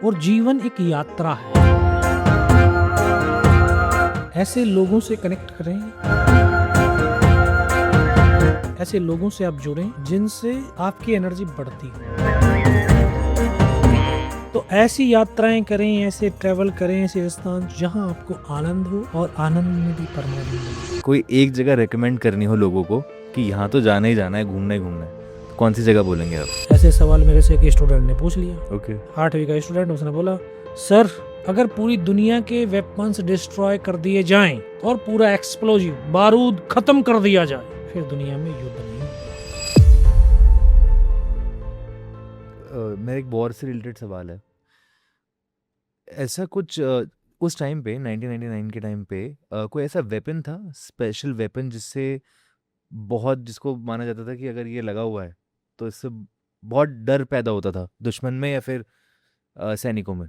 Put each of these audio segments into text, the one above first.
और जीवन एक यात्रा है। ऐसे लोगों से कनेक्ट करें, ऐसे लोगों से आप जुड़ें जिनसे आपकी एनर्जी बढ़ती हो। तो ऐसी यात्राएं करें, ऐसे ट्रैवल करें, ऐसे स्थान जहां आपको आनंद हो और आनंद में भी परमानंद हो। कोई एक जगह रेकमेंड करनी हो लोगों को कि यहाँ तो जाना ही जाना है, घूमना ही घूमना है, तो कौन सी जगह बोलेंगे आप? ऐसे सवाल मेरे से एक स्टूडेंट ने पूछ लिया। ओके 8वीं का स्टूडेंट, उसने बोला सर अगर पूरी दुनिया के वेपन्स डिस्ट्रॉय कर दिए जाएं और पूरा एक्सप्लोजिव बारूद खत्म कर दिया जाए, फिर दुनिया में युद्ध नहीं होगा। मेरा एक वॉर से रिलेटेड सवाल है। ऐसा कुछ उस टाइम पे 1999 के टाइम पे कोई ऐसा वेपन था, स्पेशल वेपन, जिसको माना जाता था कि अगर ये लगा हुआ है तो इससे बहुत डर पैदा होता था दुश्मन में या फिर सैनिकों में?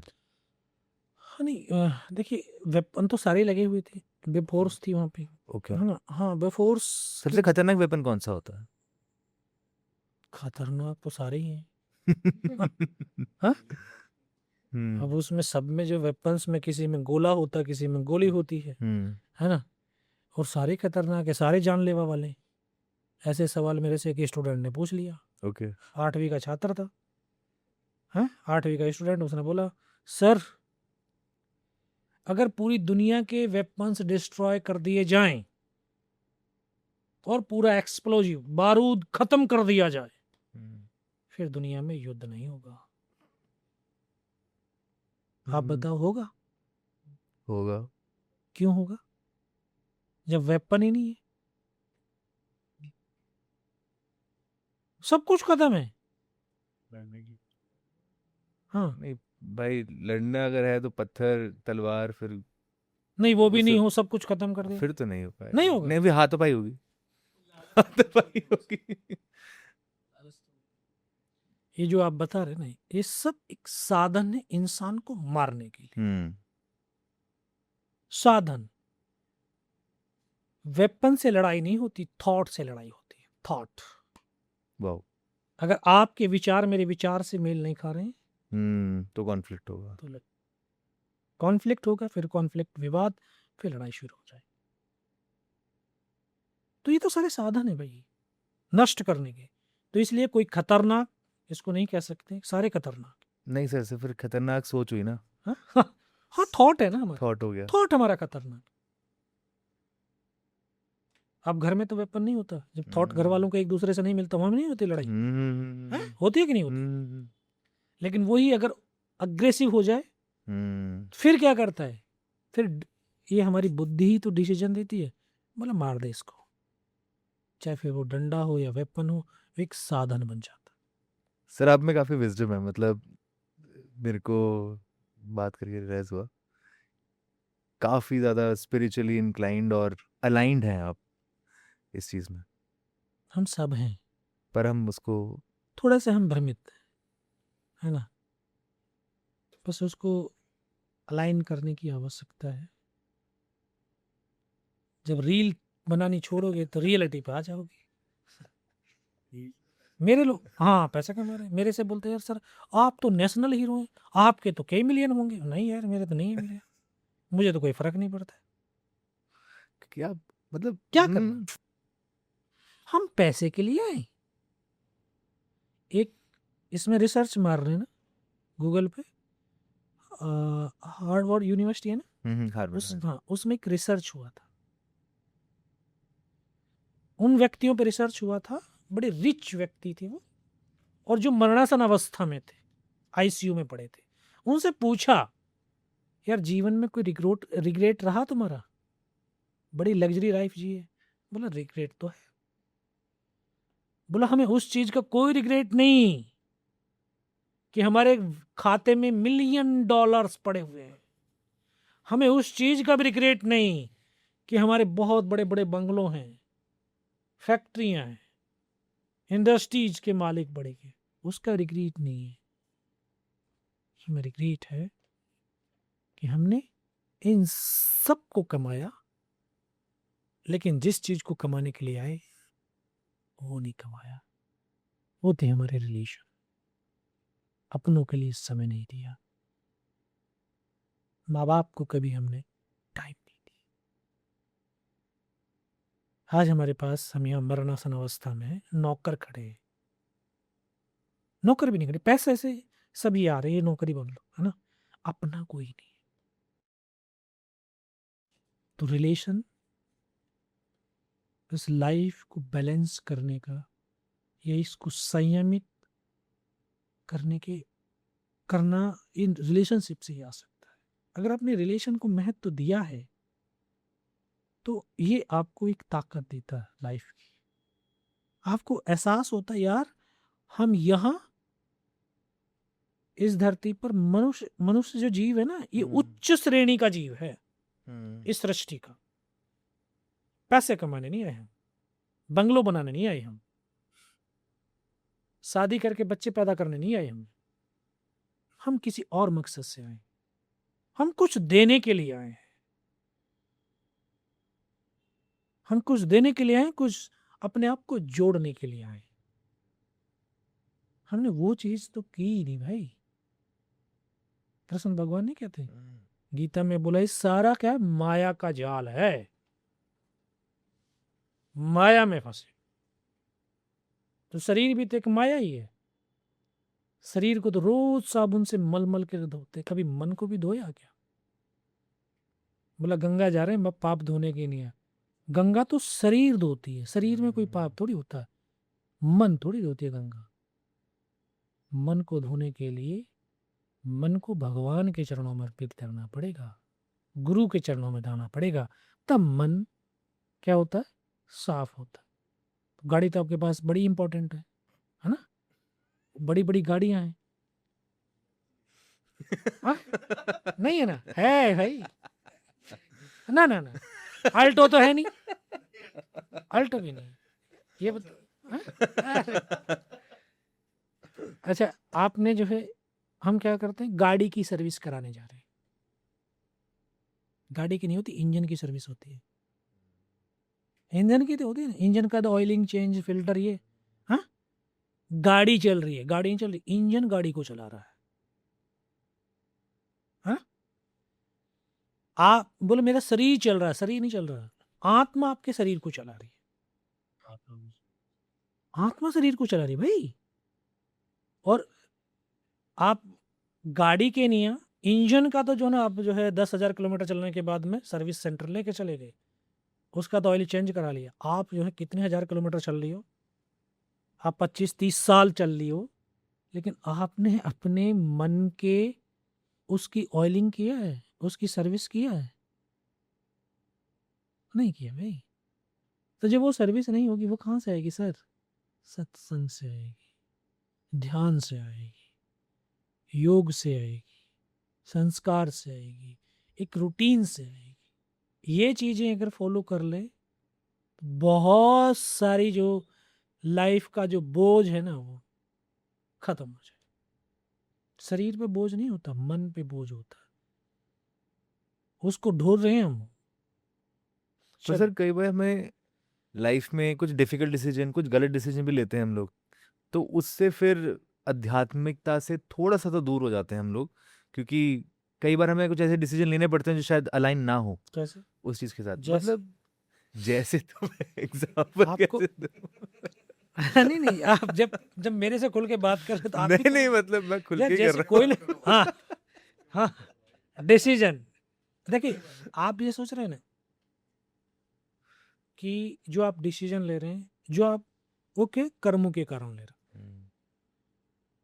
हाँ नहीं, देखिए वेपन तो सारे लगे हुए थे, बेफोर्स थी वहां पे, ओके है ना। हाँ बेफोर्स सबसे खतरनाक वेपन कौन सा होता है? खतरनाक तो सारे ही हैं। हाँ? अब उसमें सब में जो वेपन्स में किसी में गोला होता है, किसी में गोली होती है ना। और सारे खतरनाक है, सारे जानलेवा वाले। ऐसे सवाल मेरे से एक स्टूडेंट ने पूछ लिया। ओके 8वीं का छात्र था, है 8वीं का स्टूडेंट, उसने बोला सर अगर पूरी दुनिया के वेपन्स डिस्ट्रॉय कर दिए जाएं और पूरा एक्सप्लोजिव बारूद खत्म कर दिया जाए, फिर दुनिया में युद्ध नहीं होगा। आप बताओ होगा? होगा। क्यों होगा जब वेपन ही नहीं है, सब कुछ खत्म है। हाँ नहीं भाई, लड़ना अगर है तो पत्थर तलवार, फिर नहीं, वो भी उस नहीं हो, सब कुछ खत्म कर दे, फिर तो नहीं हो नहीं पाएगा। होगा। नहीं भी हाथापाई होगी। हाथापाई होगी। ये जो आप बता रहे ना, ये सब एक साधन है इंसान को मारने के लिए। साधन। वेपन से लड़ाई नहीं होती, थॉट से लड़ाई होती है। थॉट। वाओ। अगर आपके विचार मेरे विचार से मेल नहीं खा रहे हैं तो कॉन्फ्लिक्ट होगा। तो कॉन्फ्लिक्ट होगा, फिर कॉन्फ्लिक्ट विवाद, फिर लड़ाई शुरू हो जाए। तो ये तो सारे साधन है भाई नष्ट करने के। तो इसलिए कोई खतरनाक इसको नहीं कह सकते, सारे खतरनाक। नहीं सर, से फिर खतरनाक सोच हुई ना। हाँ हाँ, थॉट है ना हमारा, थॉट हो गया। थॉट हमारा खतरनाक। अब घर में तो वेपन नहीं होता, जब थॉट घर वालों को एक दूसरे से नहीं मिलता, वहां नहीं होती लड़ाई। होती है कि नहीं होती? लेकिन वही अगर अग्रेसिव हो जाए फिर क्या करता है, फिर ये हमारी बुद्धि ही तो डिसीजन देती है, बोला मार दे इसको। चाहे फिर वो डंडा हो या वेपन हो, वो एक साधन बन जाता है। सर आप में काफी विजडम है, मतलब मेरे को बात करके रियलाइज हुआ काफी ज्यादा स्पिरिचुअली इंक्लाइंड और अलाइंड हैं आप इस चीज में। हम सब हैं, पर हम उसको थोड़ा से हम भ्रमित है ना, बस उसको अलाइन करने की आवश्यकता है। जब रील बनानी छोड़ोगे तो रियलिटी पे आ जाओगे। मेरे लोग हाँ पैसा कमा रहे हैं, मेरे से बोलते हैं यार सर आप तो नेशनल हीरो हैं, आपके तो कई मिलियन होंगे। नहीं यार मेरे तो नहीं है मिलियन, मुझे तो कोई फर्क नहीं पड़ता है। क्या मतलब क्या करना, हम पैसे के लिए आए। एक इसमें रिसर्च मार रहे ना गूगल पे, हार्वर्ड यूनिवर्सिटी है ना, हार्वर्ड। हाँ उसमें एक रिसर्च हुआ था। उन व्यक्तियों पे रिसर्च हुआ था, बड़े रिच व्यक्ति थे वो, और जो मरणासन अवस्था में थे, आईसीयू में पड़े थे। उनसे पूछा यार जीवन में कोई रिग्रेट रहा तुम्हारा, बड़ी लग्जरी लाइफ जी है? बोला रिग्रेट तो है। बोला हमें उस चीज का कोई रिग्रेट नहीं कि हमारे खाते में $1,000,000 पड़े हुए हैं। हमें उस चीज का भी रिग्रेट नहीं कि हमारे बहुत बड़े बड़े बंगलों हैं, फैक्ट्रियां हैं, इंडस्ट्रीज के मालिक बड़े के, उसका रिग्रेट नहीं है। हमें रिग्रेट है कि हमने इन सब को कमाया, लेकिन जिस चीज को कमाने के लिए आए वो नहीं कमाया। वो थे हमारे रिलेशन, अपनों के लिए समय नहीं दिया, माँ बाप को कभी हमने टाइम नहीं दिया। आज हमारे पास, हम यहाँ मरणासन अवस्था में हैं, नौकर खड़े हैं, नौकर भी नहीं खड़े, पैसे से सभी आ रहे हैं, ये नौकरी बोल लो, है ना, अपना कोई नहीं। तो रिलेशन, इस लाइफ को बैलेंस करने का, या इसको संयमित करने के, करना इन रिलेशनशिप से ही आ सकता है। अगर आपने रिलेशन को महत्व दिया है तो ये आपको एक ताकत देता है लाइफ की। आपको एहसास होता है यार, हम यहाँ इस धरती पर मनुष्य मनुष्य जो जीव है ना, ये उच्च श्रेणी का जीव है इस सृष्टि का। पैसे कमाने नहीं आए हम, बंगलो बनाने नहीं आए हम, शादी करके बच्चे पैदा करने नहीं आए हम किसी और मकसद से आए। हम कुछ देने के लिए आए हैं, हम कुछ देने के लिए आए, कुछ अपने आप को जोड़ने के लिए आए। हमने वो चीज तो की ही नहीं भाई। कृष्ण भगवान ने कहते गीता में बोला, इस सारा क्या है, माया का जाल है, माया में फंसे। तो शरीर भी तो एक माया ही है। शरीर को तो रोज साबुन से मल मल के धोते, कभी मन को भी धोया क्या? बोला गंगा जा रहे हैं, पाप धोने के लिए। गंगा तो शरीर धोती है, शरीर में कोई पाप थोड़ी होता है, मन थोड़ी धोती है गंगा। मन को धोने के लिए मन को भगवान के चरणों में अर्पित करना पड़ेगा, गुरु के चरणों में जाना पड़ेगा, तब मन क्या होता है, साफ होता है। तो गाड़ी तो आपके पास बड़ी इंपॉर्टेंट है ना, बड़ी बड़ी गाड़ियां हैं। हाँ? नहीं है ना, है भाई, ना ना ना, अल्टो तो है नहीं, अल्टो भी नहीं, ये बता। अच्छा, आपने जो है, हम क्या करते हैं, गाड़ी की सर्विस कराने जा रहे हैं। गाड़ी की नहीं होती, इंजन की सर्विस होती है। इंजन की तो होती है ना, इंजन का तो ऑयलिंग चेंज, फिल्टर, ये। हाँ, गाड़ी चल रही है, गाड़ी नहीं चल रही, इंजन गाड़ी को चला रहा है। हाँ, आप बोले मेरा शरीर चल रहा है, शरीर नहीं चल रहा, आत्मा आपके शरीर को चला रही है, आत्मा शरीर को चला रही है भाई। और आप गाड़ी के नहीं है, इंजन का तो जो ना, आप जो है 10,000 किलोमीटर चलने के बाद में सर्विस सेंटर लेके चले गए, उसका तो ऑयल चेंज करा लिया। आप जो है कितने हजार किलोमीटर चल रही हो, आप 25-30 साल चल रही हो, लेकिन आपने अपने मन के उसकी ऑयलिंग किया है, उसकी सर्विस किया है? नहीं किया भाई। तो जब वो सर्विस नहीं होगी, वो कहाँ से आएगी सर? सत्संग से आएगी, ध्यान से आएगी, योग से आएगी, संस्कार से आएगी, एक रूटीन से आएगी। ये चीजें अगर फॉलो कर ले तो बहुत सारी जो लाइफ का जो बोझ है ना, वो खत्म हो जाए। शरीर पे बोझ नहीं होता, मन पे बोझ होता है, उसको ढोल रहे हैं हम। तो चलो, सर कई बार हमें लाइफ में कुछ डिफिकल्ट डिसीजन, कुछ गलत डिसीजन भी लेते हैं हम लोग, तो उससे फिर आध्यात्मिकता से थोड़ा सा तो दूर हो जाते हैं हम लोग, क्योंकि कई बार हमें कुछ ऐसे डिसीजन लेने पड़ते हैं जो शायद अलाइन ना हो कैसे? उस चीज के साथ। जैसे मतलब जैसे तो मैं एग्जांपल आपको कैसे दूं? नहीं नहीं, आप जब जब मेरे से खुल के बात कर रहे तो आप भी नहीं तो नहीं, मतलब मैं खुल यार, के कर जैसे रहा कोई हूँ। हाँ हाँ, डिसीजन। देखिए, आप ये सोच रहे हैं ना कि जो आप डिसीजन ले रहे हैं, जो आप ओके कर्मों के कारण ले रहे हैं,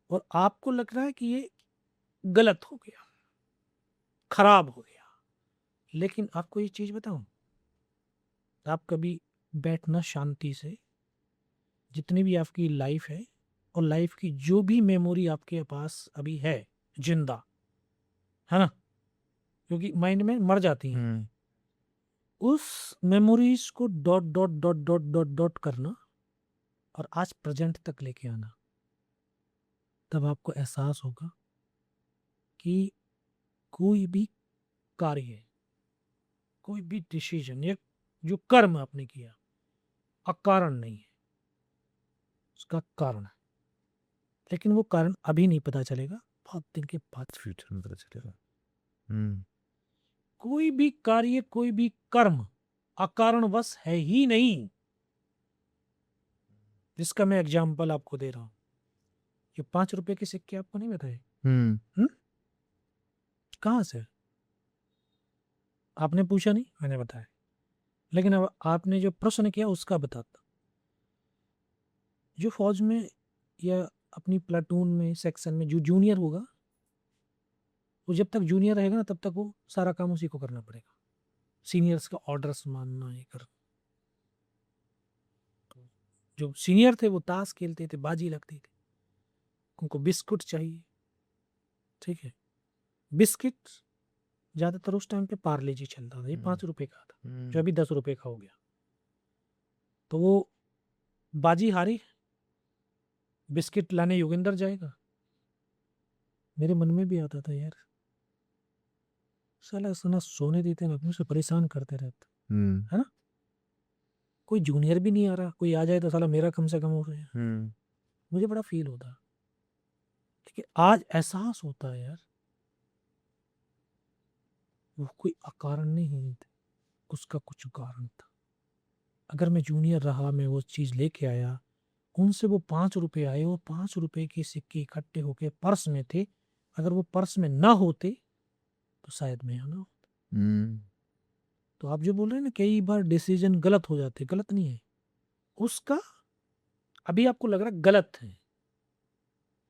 और आपको लग रहा है कि ये गलत हो गया, खराब हो गया, लेकिन आपको ये चीज बताऊं, आप कभी बैठना शांति से, जितनी भी आपकी लाइफ है, और लाइफ की जो भी मेमोरी आपके पास अभी है जिंदा, है ना, क्योंकि माइंड में मर जाती हैं, हम्म उस memories co dot dot dot dot dot dot करना और आज प्रेजेंट तक लेके आना। तब आपको एहसास होगा कि कोई भी कार्य, कोई भी डिसीजन, ये जो कर्म आपने किया अकारण नहीं है, उसका कारण है। लेकिन वो कारण अभी नहीं पता चलेगा, बहुत दिन के बाद। फ्यूचर में पता चलेगा। हम्म कोई भी कार्य, कोई भी कर्म अकारणवश है ही नहीं। जिसका मैं एग्जाम्पल आपको दे रहा हूं, ये 5 रुपए के सिक्के आपको नहीं बताए, कहां से? आपने पूछा नहीं, मैंने बताया। लेकिन अब आपने जो प्रश्न किया उसका बताता। जो फौज में या अपनी प्लाटून में, सेक्शन में जो जूनियर होगा, वो जब तक जूनियर रहेगा ना, तब तक वो सारा काम उसी को करना पड़ेगा। सीनियर्स का ऑर्डर्स मानना, ये करना। जो सीनियर थे वो ताश खेलते थे, बाजी लगती थी, उनको बिस्कुट चाहिए, ठीक है। बिस्किट ज्यादातर उस टाइम पे पार्ले जी चलता था, ये 5 रुपए का था, जो अभी 10 रुपए का हो गया। तो वो बाजी हारी, बिस्किट लाने योगेंद्र जाएगा। मेरे मन में भी आता था, यार साला सुना सोने देते हैं, अपने से परेशान करते रहते, है ना। कोई जूनियर भी नहीं आ रहा, कोई आ जाए तो साला मेरा कम से कम हो जाए। मुझे बड़ा फील होता, ठीक है। आज एहसास होता है यार, वो कोई अकारण नहीं है, उसका कुछ कारण था। अगर मैं जूनियर रहा, मैं वो चीज लेके आया, उनसे वो 5 रुपए आए, वो 5 रुपए के सिक्के इकट्ठे होके पर्स में थे। अगर वो पर्स में ना होते तो शायद मैं यहाँ ना होता। तो आप जो बोल रहे हैं ना, कई बार डिसीजन गलत हो जाते, गलत नहीं है उसका। अभी आपको लग रहा है गलत है,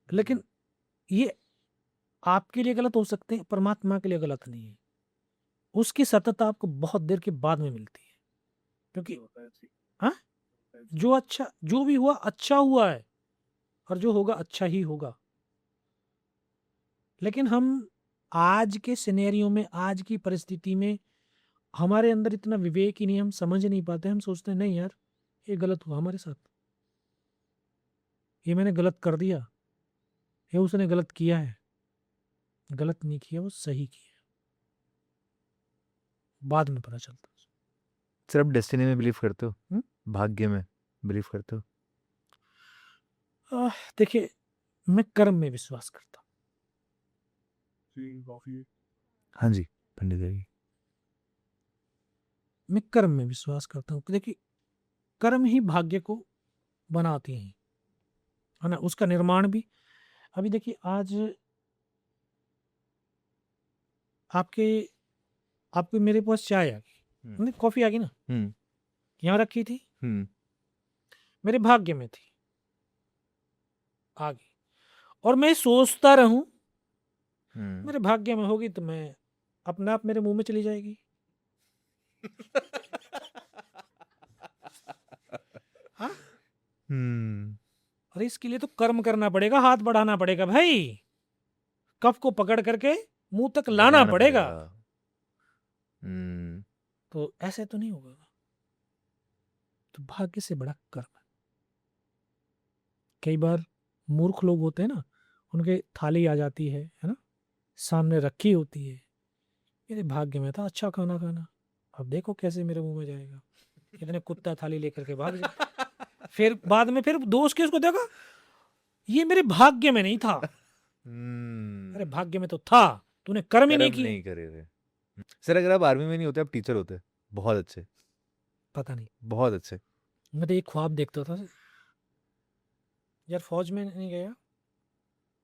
लेकिन ये आपके लिए गलत हो सकते हैं, परमात्मा के लिए गलत नहीं है। उसकी सतत आपको बहुत देर के बाद में मिलती है, क्योंकि हाँ, जो अच्छा, जो भी हुआ अच्छा हुआ है, और जो होगा अच्छा ही होगा। लेकिन हम आज के सिनेरियो में, आज की परिस्थिति में, हमारे अंदर इतना विवेक ही नहीं, हम समझ नहीं पाते। हम सोचते हैं नहीं यार, ये गलत हुआ हमारे साथ, ये मैंने गलत कर दिया, ये उसने गलत किया है। गलत नहीं किया, वो सही किया, बाद में पता चलता। सर आप डेस्टिनी में बिलीव करते हो? भाग्य में बिलीव करते हो? देखिए, मैं कर्म में विश्वास करता हूँ। हाँ जी पंडित जी, मैं कर्म में विश्वास करता हूँ। देखिए, कर्म ही भाग्य को बनाती हैं, है ना, उसका निर्माण भी। अभी देखिए, आज आपके आपके मेरे पास चाय आ गई, नहीं कॉफी आ गई ना, यहाँ रखी थी, मेरे भाग्य में थी, आ गई। और मैं सोचता रहूं मेरे भाग्य में होगी, तो मैं अपने आप मेरे मुंह में चली जाएगी। हाँ, और इसके लिए तो कर्म करना पड़ेगा, हाथ बढ़ाना पड़ेगा भाई, कफ को पकड़ करके मुंह तक लाना पड़ेगा। तो ऐसे तो नहीं होगा। तो भाग्य से बड़ा कर्म है। कई बार मूर्ख लोग होते हैं ना, उनके थाली आ जाती है ना, सामने रखी होती है, मेरे भाग्य में था अच्छा खाना खाना, अब देखो कैसे मेरे मुंह में जाएगा। इतने कुत्ता थाली लेकर के भाग जाए। फिर बाद में फिर दोस्त के उसको देखा, ये मेरे भाग्य में नहीं था। अरे भाग्य में तो था, तूने कर्म ही नहीं किए। नहीं करे थे। सर अगर आप आर्मी में नहीं होते, आप टीचर होते, बहुत अच्छे, पता नहीं, बहुत अच्छे। मैं तो एक ख्वाब देखता था यार, फौज में नहीं गया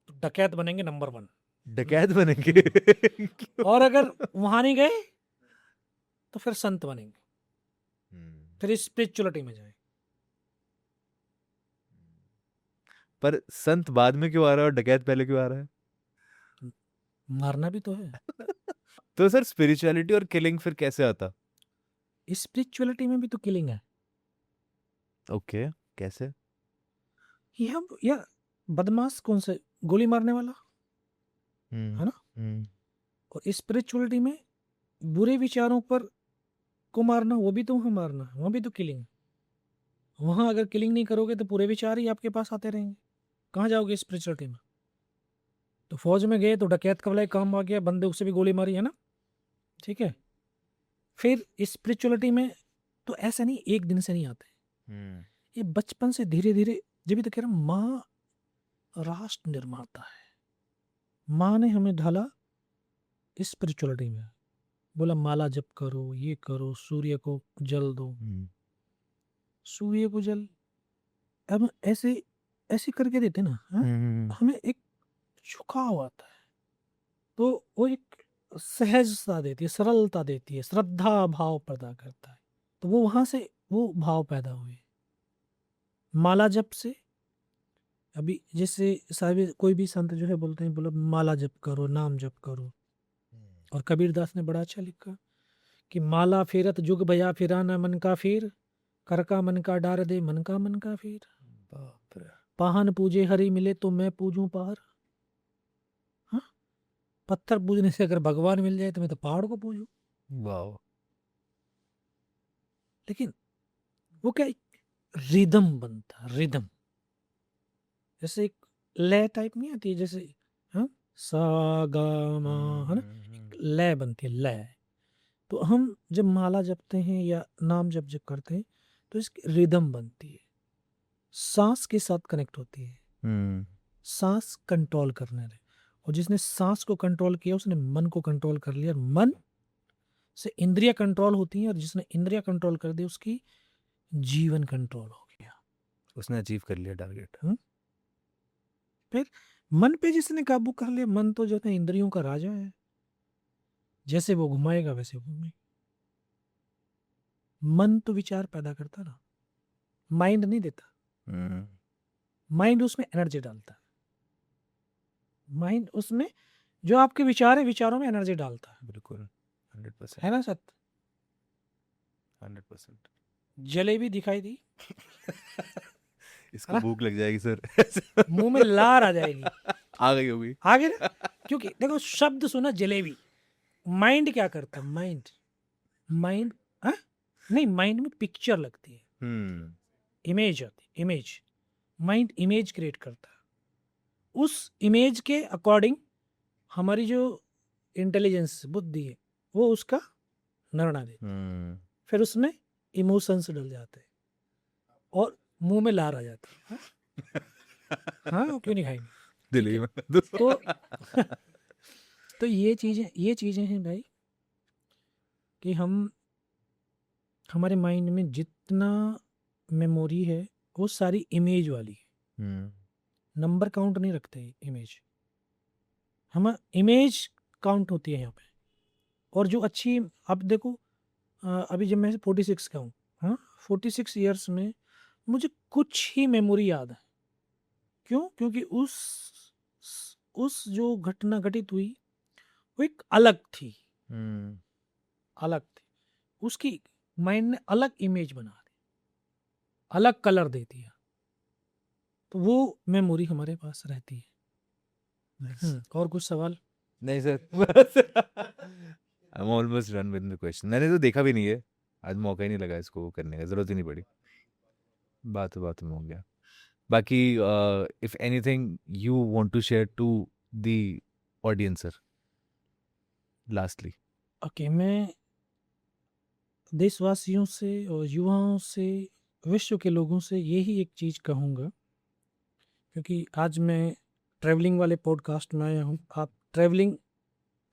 तो डकैत बनेंगे नंबर 1, डकैत बनेंगे। और अगर वहां नहीं गए तो फिर संत बनेंगे, फिर स्पिरिचुअलिटी में जाए। पर संत बाद में क्यों आ रहा है और डकैत पहले क्यों आ रहा है? मारना भी तो है। तो सर स्पिरिचुअलिटी और किलिंग फिर कैसे आता? स्पिरिचुअलिटी में भी तो किलिंग है। ओके, कैसे? ये हम यार, बदमाश कौन से, गोली मारने वाला, है ना। और स्पिरिचुअलिटी में बुरे विचारों पर को मारना, वो भी तो वहां मारना, वहां भी तो किलिंग। वहां अगर किलिंग नहीं करोगे तो पूरे विचार ही आपके पास आते रहेंगे, कहाँ जाओगे स्पिरिचुअलिटी में। तो फौज में गए तो डकैत का वाला एक काम आ गया, बंदूक से भी गोली मारी, है ना, ठीक है। फिर स्पिरिचुअलिटी में तो ऐसा नहीं, एक दिन से नहीं आते, ये बचपन से धीरे धीरे। जब तो कह रहा हूं, माँ राष्ट्र निर्माता है, माँ ने हमें ढाला स्पिरिचुअलिटी में, बोला माला जप करो, ये करो, सूर्य को जल दो। सूर्य को जल अब ऐसे ऐसे करके देते ना, हाँ? हमें एक झुकाव आता है, तो वो एक सहजता देती है, सरलता देती है, श्रद्धा भाव पैदा करता है। तो वो वहां से वो भाव पैदा हुए माला जप से। अभी जैसे साहिब कोई भी संत जो है बोलते हैं, बोलो माला जप करो, नाम जप करो। और कबीरदास ने बड़ा अच्छा लिखा कि माला फेरत जुग भया फिराना मन का फिर, कर का मन का डार दे मन का फिर, बाप रे। पाहन पूजे हरि मिले तो मैं पूजूं पहाड़। हाँ, पत्थर पूजने से अगर भगवान मिल जाए तो मैं तो पहाड़ को पूजूं। वाओ। लेकिन वो क्या रिदम बनता, रिदम जैसे एक लय टाइप नहीं आती है, जैसे हाँ सा गा मा, है ना, लय बनती है, लय। तो हम जब माला जपते हैं या नाम जप करते हैं तो इसकी रिदम बनती है, सांस के साथ कनेक्ट होती है, सांस कंट्रोल करने रहे। और जिसने सांस को कंट्रोल किया उसने मन को कंट्रोल कर लिया, और मन से इंद्रिया कंट्रोल होती हैं, और जिसने इंद्रिया कंट्रोल कर दी उसकी जीवन कंट्रोल हो गया, उसने अचीव कर लिया टारगेट। फिर मन पे जिसने काबू कर लिया, मन तो जो है इंद्रियों का राजा है, जैसे वो घुमाएगा वैसे घूमेगा। मन तो विचार पैदा करता ना, माइंड नहीं देता। माइंड उसमें एनर्जी डालता है, माइंड उसमें जो आपके विचार है विचारों में एनर्जी डालता है। बिल्कुल 100%। है ना सत्य? 100%। जलेबी दिखाई दी, इसको भूख लग जाएगी सर। मुंह में लार आ जाएगी, आ गई होगी। आगे ना, क्योंकि देखो शब्द सुना जलेबी, माइंड क्या करता है, माइंड नहीं, माइंड में पिक्चर लगती है, इमेज आती है, इमेज, माइंड इमेज क्रिएट करता है, उस इमेज के अकॉर्डिंग हमारी जो इंटेलिजेंस बुद्धि है वो उसका निर्णय देती, फिर उसमें इमोशंस डल जाते हैं और मुंह में लार आ जाती है। हाँ, क्यों नहीं खाएंगे? दिल्ली में तो तो ये चीजें हैं भाई, कि हमारे माइंड में जितना मेमोरी है वो सारी इमेज वाली है, नंबर काउंट नहीं रखते इमेज, हम इमेज काउंट होती है यहाँ पे। और जो अच्छी, अब देखो अभी जब मैं 46 का हूँ, हाँ 46 ईयर्स में मुझे कुछ ही मेमोरी याद है। क्यों? क्योंकि उस जो घटना घटित हुई वो एक अलग थी, अलग थी, उसकी माइंड ने अलग इमेज बना दी, अलग कलर दे दिया, तो वो मेमोरी हमारे पास रहती है। और कुछ सवाल? नहीं sir. I'm almost done with the question. मैंने तो देखा भी नहीं है, आज मौका ही नहीं लगा इसको करने का, जरूरत ही नहीं पड़ी, बात में हो गया। बाकी if anything you want to share to the audience sir, lastly. Okay, मैं देशवासियों से और युवाओं से, विश्व के लोगों से यही एक चीज़ कहूँगा, क्योंकि आज मैं ट्रैवलिंग वाले पॉडकास्ट में आया हूँ, आप ट्रैवलिंग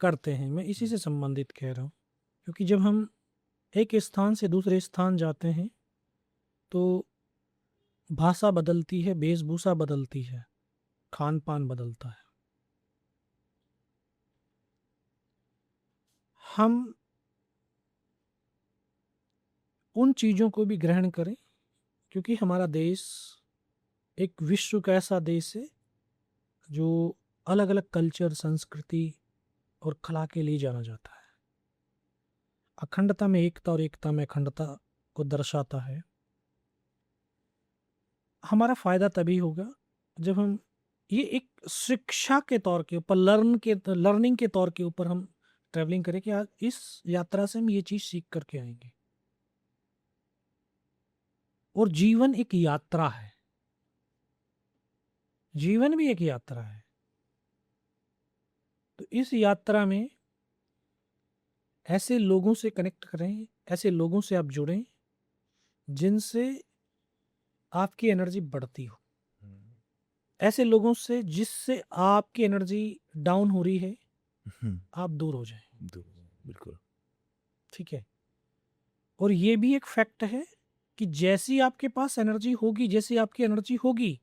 करते हैं, मैं इसी से संबंधित कह रहा हूँ। क्योंकि जब हम एक स्थान से दूसरे स्थान जाते हैं तो भाषा बदलती है, वेशभूषा बदलती है, खान पान बदलता है। हम उन चीज़ों को भी ग्रहण करें, क्योंकि हमारा देश एक विश्व का ऐसा देश है जो अलग अलग कल्चर, संस्कृति और कला के लिए जाना जाता है। अखंडता में एकता और एकता में अखंडता को दर्शाता है। हमारा फायदा तभी होगा जब हम ये एक शिक्षा के तौर के ऊपर, लर्निंग के तौर के ऊपर हम ट्रैवलिंग करें कि आज इस यात्रा से हम ये चीज सीख करके आएंगे। और जीवन एक यात्रा है, जीवन भी एक यात्रा है। तो इस यात्रा में ऐसे लोगों से कनेक्ट करें, ऐसे लोगों से आप जुड़ें जिनसे आपकी एनर्जी बढ़ती हो, ऐसे लोगों से जिससे आपकी एनर्जी डाउन हो रही है आप दूर हो जाएं। बिल्कुल। ठीक है। और ये भी एक फैक्ट है कि जैसी आपके पास एनर्जी होगी, जैसी आपकी एनर्जी होगी,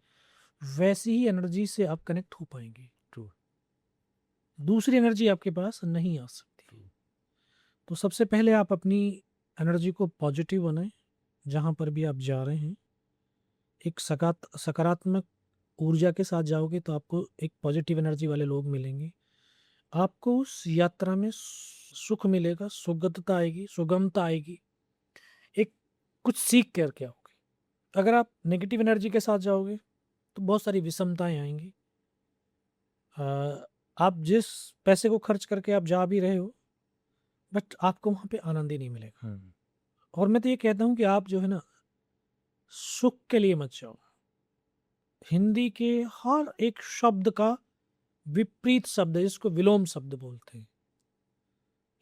वैसी ही एनर्जी से आप कनेक्ट हो पाएंगे। ट्रू। दूसरी एनर्जी आपके पास नहीं आ सकती। तो सबसे पहले आप अपनी एनर्जी को पॉजिटिव बनाएं। जहाँ पर भी आप जा रहे हैं एक सकारात्मक ऊर्जा के साथ जाओगे तो आपको एक पॉजिटिव एनर्जी वाले लोग मिलेंगे। आपको उस यात्रा में सुख मिलेगा, सुगमता आएगी, सुगमता आएगी, एक कुछ सीख करके आओगे। अगर आप नेगेटिव एनर्जी के साथ जाओगे तो बहुत सारी विषमताएं आएंगी। आप जिस पैसे को खर्च करके आप जा भी रहे हो, बट आपको वहाँ पे आनंद ही नहीं मिलेगा। और मैं तो ये कहता हूँ कि आप जो है ना, सुख के लिए मत जाओ। हिंदी के हर एक शब्द का विपरीत शब्द है, जिसको विलोम शब्द बोलते हैं।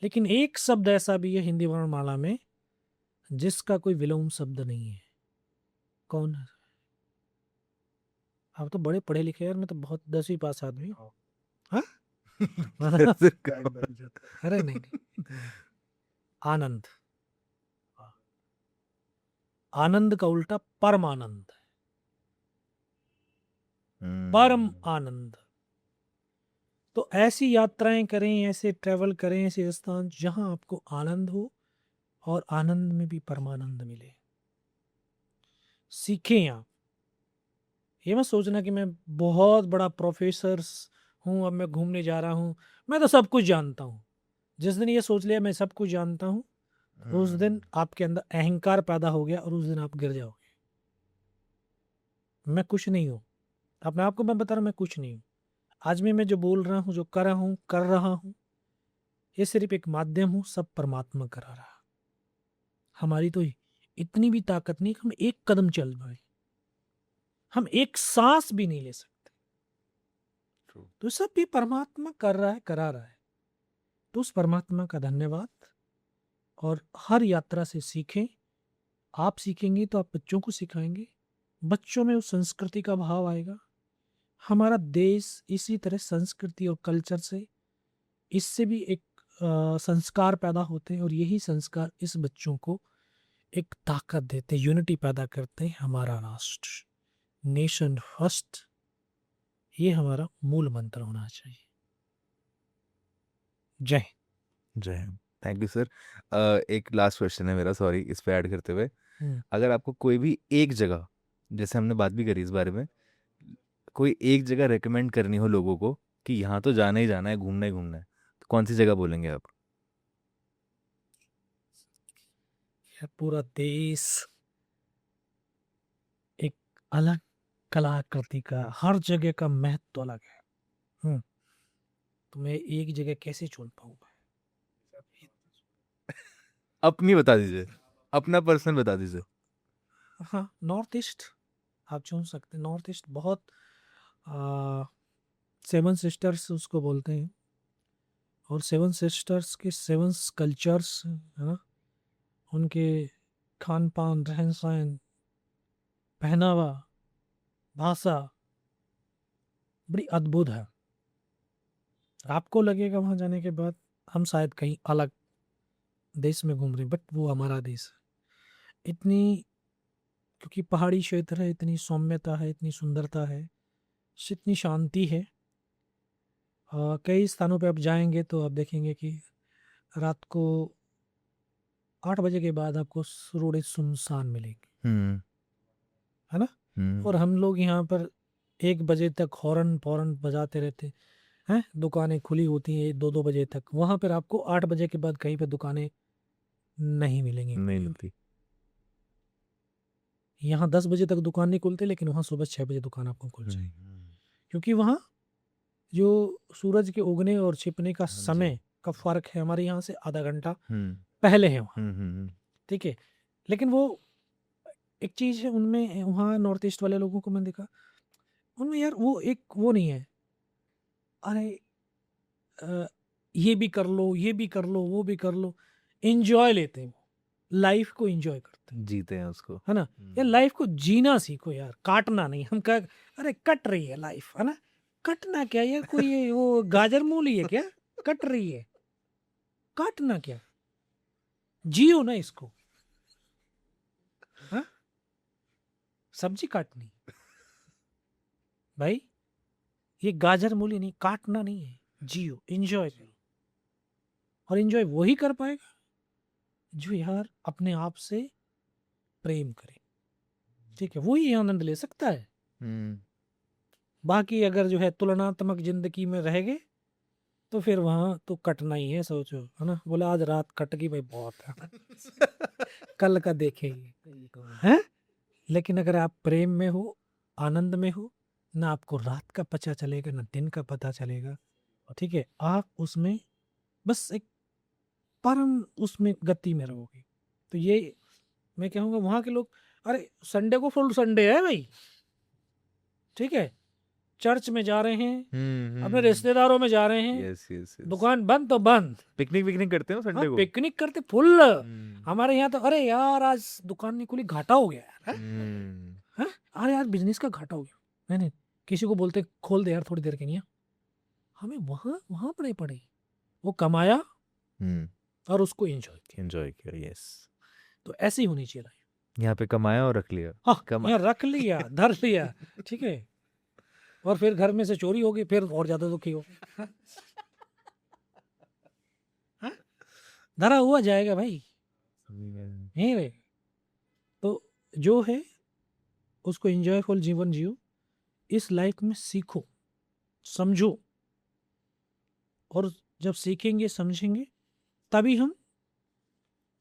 लेकिन एक शब्द ऐसा भी है हिंदी वर्णमाला में जिसका कोई विलोम शब्द नहीं है। कौन है? आप तो बड़े पढ़े लिखे यार, मैं तो बहुत 10वीं पास आदमी हूँ। हाँ? अरे नहीं, आनंद। आनंद का उल्टा परमानंद है। परम आनंद। तो ऐसी यात्राएं करें, ऐसे ट्रेवल करें, ऐसे स्थान जहां आपको आनंद हो और आनंद में भी परमानंद मिले। सीखें आप। ये मत सोचना कि मैं बहुत बड़ा प्रोफेसर हूं, अब मैं घूमने जा रहा हूं, मैं तो सब कुछ जानता हूं। जिस दिन ये सोच लिया मैं सब कुछ जानता हूं, उस दिन आपके अंदर अहंकार पैदा हो गया और उस दिन आप गिर जाओगे। मैं कुछ नहीं हूं। अपने आप को मैं बता रहा हूं, मैं कुछ नहीं हूं। आज मैं जो बोल रहा हूं, जो कर रहा हूं, ये सिर्फ एक माध्यम हूं, सब परमात्मा करा रहा। हमारी तो इतनी भी ताकत नहीं कि हम एक कदम चल पाए, हम एक सांस भी नहीं ले सकते। तो सब भी परमात्मा कर रहा है, करा रहा है। तो उस परमात्मा का धन्यवाद। और हर यात्रा से सीखें। आप सीखेंगे तो आप बच्चों को सिखाएंगे, बच्चों में उस संस्कृति का भाव आएगा। हमारा देश इसी तरह संस्कृति और कल्चर से, इससे भी एक संस्कार पैदा होते हैं और यही संस्कार इस बच्चों को एक ताकत देते, यूनिटी पैदा करते हैं। हमारा राष्ट्र, नेशन फर्स्ट, ये हमारा मूल मंत्र होना चाहिए। जय जय। Thank you sir. एक लास्ट क्वेश्चन है मेरा, सॉरी, इस पे ऐड करते हुए, हिंद। अगर आपको कोई भी एक जगह, जैसे हमने बात भी करी इस बारे में, कोई एक जगह रेकमेंड करनी हो लोगों को कि यहाँ तो जाना ही जाना है, घूमना ही घूमना है, तो कौन सी जगह बोलेंगे आप? पूरा देश एक अलग कलाकृति का, हर जगह का महत्व अलग है। तो मैं एक जगह कैसे चुन पाऊंगा? अपनी बता दीजिए, अपना पर्सनल बता दीजिए। हाँ, नॉर्थ ईस्ट आप चुन सकते हैं। नॉर्थ ईस्ट बहुत, 7 सिस्टर्स उसको बोलते हैं, और 7 सिस्टर्स के 7 कल्चर्स है ना, उनके खान पान, रहन सहन, पहनावा, भाषा बड़ी अद्भुत है। आपको लगेगा वहां जाने के बाद हम शायद कहीं अलग देश में घूम रहे हैं, बट वो हमारा देश है। इतनी, क्योंकि पहाड़ी क्षेत्र है, इतनी सौम्यता है, इतनी सुंदरता है, इतनी शांति है। कई स्थानों पे आप जाएंगे तो आप देखेंगे कि रात को 8 बजे के बाद आपको रोडें सुनसान मिलेंगी, है ना। और हम लोग यहाँ पर 1 बजे तक हॉर्न पॉर्न बजाते रहते हैं। दुकानें खुली होती हैं 2-2 बजे तक। वहाँ पर आपको 8 बजे के बाद कहीं पे दुकानें नहीं मिलेंगी। नहीं मिलती। यहाँ 10 बजे तक दुकान नहीं खुलती, लेकिन वहाँ सुबह 6 बजे दुकान आपको खुल जाएगी। क्योंकि वहाँ जो सूरज के उगने और छिपने का समय का फर्क है, हमारे यहाँ से आधा घंटा पहले है वहाँ। ठीक है। लेकिन वो एक चीज है उनमें, वहाँ नॉर्थ ईस्ट वाले लोगों को मैंने देखा, उनमें यार वो एक वो नहीं है, अरे ये भी कर लो, ये भी कर लो, वो भी कर लो। एंजॉय लेते हैं, वो लाइफ को एंजॉय करते हैं, जीते हैं उसको, है ना। यार लाइफ को जीना सीखो यार, काटना नहीं। हम कह, अरे कट रही है लाइफ, है ना। कटना क्या यार, कोई वो गाजर मूली है क्या कट रही है? काटना क्या? जियो ना इसको। हाँ? सब्जी काटनी भाई, ये गाजर मूली नहीं, काटना नहीं है, जियो, एंजॉय करो। और एंजॉय वही कर पाएगा जो यार अपने आप से प्रेम करे, ठीक है, वही आनंद ले सकता है। बाकी अगर जो है तुलनात्मक जिंदगी में रह गए तो फिर वहां तो कटना ही है, सोचो, है ना, बोला आज रात कट गई भाई, बहुत है, कल का देखेंगे, हैं। लेकिन अगर आप प्रेम में हो, आनंद में हो, ना आपको रात का पता चलेगा ना दिन का पता चलेगा, ठीक है, आप उसमें बस एक परम उसमें गति में रहोगे। तो ये मैं कहूँगा वहाँ के लोग, अरे संडे को फुल संडे है भाई, ठीक है, चर्च में जा रहे हैं, अपने रिश्तेदारों में जा रहे हैं, यस यस यस, दुकान बंद तो बंद, पिकनिक विकनिक करते हो संडे हाँ को? पिकनिक करते फुल। हमारे यहाँ तो अरे यार आज दुकान नहीं खुली, घाटा हो गया यार, हैं? अरे यार बिजनेस का घाटा हो गया, नहीं नहीं, किसी को बोलते खोल दे यार थोड़ी देर के लिए, हमें वहाँ वहाँ पड़े, वो कमाया और उसको एंजॉय किया, यस। तो ऐसे ही होनी चाहिए लाइफ। यहाँ पे कमाया और रख लिया, हाँ, यहाँ रख लिया, धर लिया, ठीक है, और फिर घर में से चोरी होगी, फिर और ज्यादा दुखी हो, धरा हुआ जाएगा भाई, यहीं रहे। तो जो है उसको एंजॉयफुल जीवन जियो, इस लाइफ में सीखो, समझो, और जब सीखेंगे समझेंगे तभी हम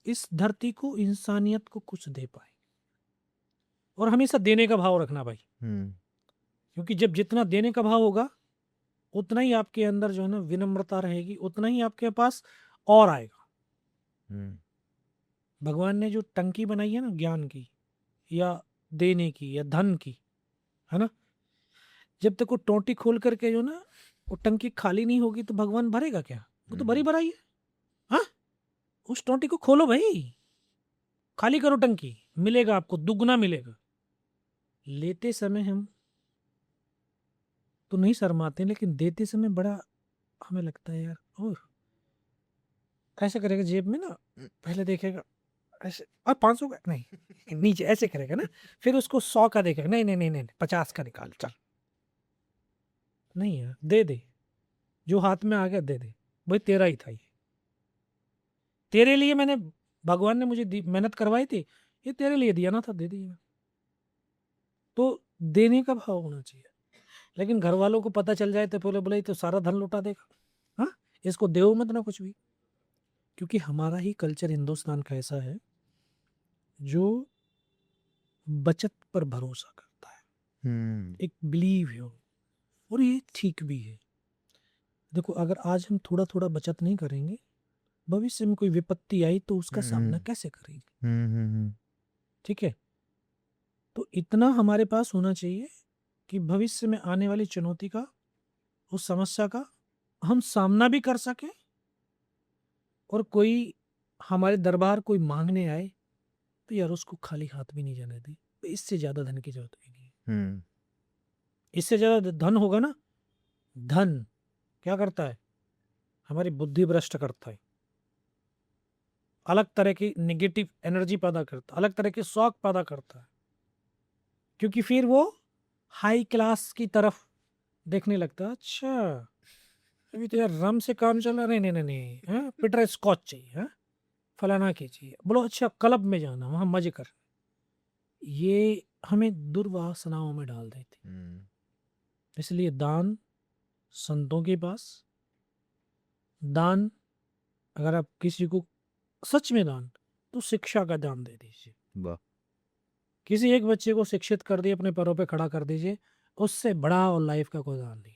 इस धरती को, इंसानियत को कुछ दे पाए। और हमेशा देने का भाव रखना भाई, क्योंकि जब जितना देने का भाव होगा उतना ही आपके अंदर जो है ना विनम्रता रहेगी, उतना ही आपके पास और आएगा। भगवान ने जो टंकी बनाई है ना ज्ञान की या देने की या धन की, है ना, जब तक वो टोंटी खोल करके जो ना वो टंकी खाली नहीं होगी तो भगवान भरेगा क्या? वो तो भरी भराई है। हाँ, उस टोंटी को खोलो भाई, खाली करो टंकी, मिलेगा आपको दुगना मिलेगा। लेते समय हम तो नहीं शर्माते, लेकिन देते समय बड़ा हमें लगता है यार, और ऐसे करेगा जेब में ना, पहले देखेगा ऐसे, और 500 का नहीं, नीचे ऐसे करेगा ना, फिर उसको 100 का देखेगा, नहीं नहीं नहीं नहीं 50 का निकाल, चल, नहीं यार दे दे, जो हाथ में आ गया दे दे भाई, तेरा ही था ये, तेरे लिए मैंने, भगवान ने मुझे मेहनत करवाई थी, ये तेरे लिए दिया ना था, दे दिया। तो देने का भाव होना चाहिए। लेकिन घर वालों को पता चल जाए तो बोले तो सारा धन लुटा देगा, हाँ, इसको देव मत ना कुछ भी, क्योंकि हमारा ही कल्चर हिंदुस्तान का ऐसा है जो बचत पर भरोसा करता है, एक बिलीव है, और ये ठीक भी है। देखो अगर आज हम थोड़ा थोड़ा बचत नहीं करेंगे, भविष्य में कोई विपत्ति आई तो उसका सामना कैसे करेंगे? ठीक है, तो इतना हमारे पास होना चाहिए कि भविष्य में आने वाली चुनौती का, उस समस्या का हम सामना भी कर सके, और कोई हमारे दरबार कोई मांगने आए तो यार उसको खाली हाथ भी नहीं जाने दी। तो इससे ज्यादा धन की जरूरत भी नहीं है। इससे ज्यादा धन होगा ना, धन क्या करता है, हमारी बुद्धि भ्रष्ट करता है, अलग तरह की नेगेटिव एनर्जी पैदा करता है, अलग तरह के शौक पैदा करता है, क्योंकि फिर वो हाई क्लास की तरफ देखने लगता है। अच्छा अभी तो यार रम से काम चल रहा, नहीं नहीं नहीं नहीं, पीटर स्कॉच चाहिए, फलाना की चाहिए, बोलो अच्छा क्लब में जाना, वहां मजे कर, ये हमें दुर्वासनाओं में डाल देती। इसलिए दान संतों के पास, दान अगर आप किसी को सच में दान, तो शिक्षा का दान दे दीजिए, किसी एक बच्चे को शिक्षित कर दिए, अपने पैरों पे खड़ा कर दीजिए, उससे बड़ा और लाइफ का कोई दान नहीं।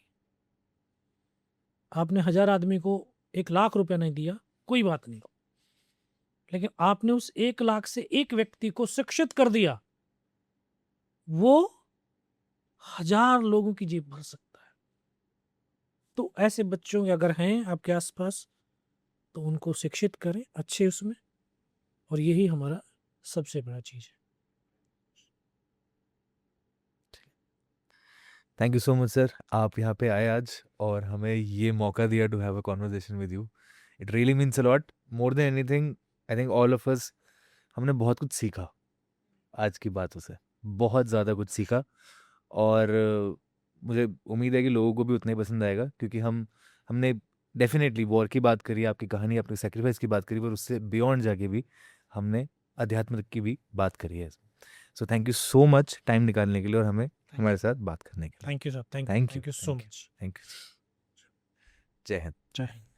आपने 1000 आदमी को 1,00,000 रुपया नहीं दिया, कोई बात नहीं, लेकिन आपने उस 1,00,000 से एक व्यक्ति को शिक्षित कर दिया, वो 1000 लोगों की जेब भर सकता है। तो ऐसे बच्चों अगर हैं आपके आसपास तो उनको शिक्षित करें अच्छे उसमें, और यही हमारा सबसे बड़ा चीज है। Thank you so much sir, आप यहाँ पे आए आज और हमें ये मौका दिया to have a conversation with you. It really means a lot, more than anything I think all of us हमने बहुत कुछ सीखा आज की बातों से, बहुत ज़्यादा कुछ सीखा। और मुझे उम्मीद है कि लोगों को भी उतना ही पसंद आएगा, क्योंकि हमने डेफिनेटली वॉर की बात करी, आपकी कहानी, आपने सेक्रीफाइस की बात करी, पर उससे बियॉन्ड जाके भी हमने अध्यात्म की भी बात करी है। So thank you so much time निकालने के लिए और हमें हमारे साथ बात करने के लिए। Thank you sir, thank you, thank you so thank you, much. Thank you. जय हिंद। जय हिंद।